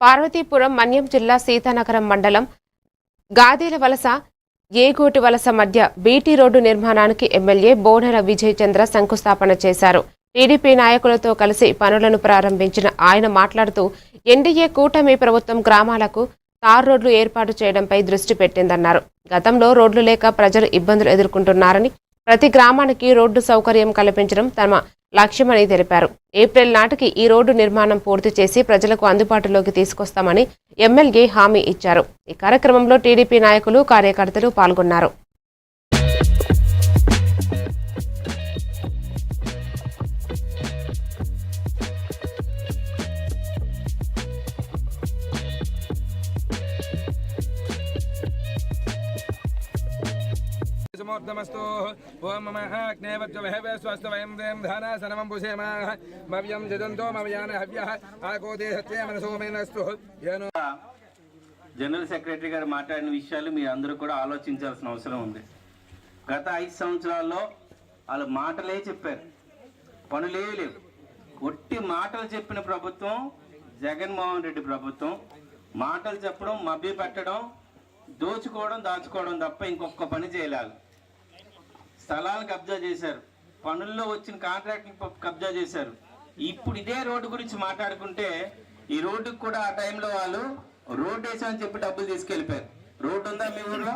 పార్వతీపురం మన్యం జిల్లా సీతానగరం మండలం గాదేల వలస ఏగోటి వలస మధ్య బీటీ రోడ్డు నిర్మాణానికి ఎమ్మెల్యే బోనెల విజయ్ చంద్ర శంకుస్థాపన చేశారు. టీడీపీ నాయకులతో కలిసి పనులను ప్రారంభించిన ఆయన మాట్లాడుతూ ఎన్డీఏ కూటమి ప్రభుత్వం గ్రామాలకు తార్ రోడ్లు ఏర్పాటు చేయడంపై దృష్టి పెట్టిందన్నారు. గతంలో రోడ్లు లేక ప్రజలు ఇబ్బందులు ఎదుర్కొంటున్నారని, ప్రతి గ్రామానికి రోడ్డు సౌకర్యం కల్పించడం తమ లక్ష్యమని తెలిపారు. ఏప్రిల్ నాటికి ఈ రోడ్డు నిర్మాణం పూర్తి చేసి ప్రజలకు అందుబాటులోకి తీసుకొస్తామని ఎమ్మెల్యే హామీ ఇచ్చారు. ఈ కార్యక్రమంలో టీడీపీ నాయకులు, కార్యకర్తలు పాల్గొన్నారు. नमस्तु ओम नमः अग्नेवज्वहवे स्वस्तवयं दें धानासनमं पुषेमः मव्यं जदन्तो मव्यान हव्यः आकोदे सत्ये मनसो मेनस्तु येनो జనరల్ సెక్రటరీ గారు మాట్లాడిన విషయాలు మీరు అందరూ కూడా ఆలోచించాల్సిన అవసరం ఉంది. గత 5 సంవత్సరాల్లో వాళ్ళు మాటలే చెప్పారు, పనులే లేవు. ఒట్టి మాటలు చెప్పిన ప్రభుత్వం జగన్మోహన్ రెడ్డి ప్రభుత్వం. మాటలు చెప్పడం, మభ్య పెట్టడం, దోచుకోవడం, దాచుకోవడం తప్ప ఇంకొక పని చేయలేదు. స్థలాలు కబ్జా చేశారు, పనుల్లో వచ్చిన కాంట్రాక్ట్ని కబ్జా చేశారు. ఇప్పుడు ఇదే రోడ్డు గురించి మాట్లాడుకుంటే ఈ రోడ్డుకు కూడా ఆ టైంలో వాళ్ళు రోడ్డు వేసామని చెప్పి డబ్బులు తీసుకెళ్ళిపోయారు. రోడ్డు ఉందా మీ ఊర్లో?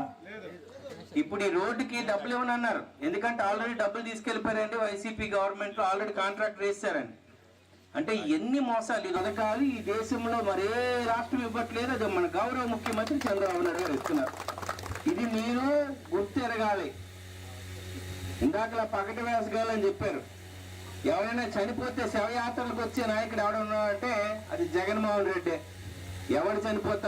ఇప్పుడు ఈ రోడ్డుకి డబ్బులు ఇవ్వనన్నారు, ఎందుకంటే ఆల్రెడీ డబ్బులు తీసుకెళ్ళిపోయారండి. వైసీపీ గవర్నమెంట్లో ఆల్రెడీ కాంట్రాక్ట్ వేస్తారండి. అంటే ఎన్ని మోసాలు! ఈ పథకాలు ఈ దేశంలో మరే రాష్ట్రం ఇవ్వట్లేదు, అది మన గౌరవ ముఖ్యమంత్రి చంద్రబాబు నాయుడు గారు ఇస్తున్నారు. ఇది మీరు గుర్తెరగాలి. ఇందాకలా పగటి వేసగాలని చెప్పారు. ఎవరైనా చనిపోతే శవయాత్రలకు వచ్చే నాయకుడు ఎవడున్నాడంటే అది జగన్మోహన్ రెడ్డి. ఎవరు చనిపోతారు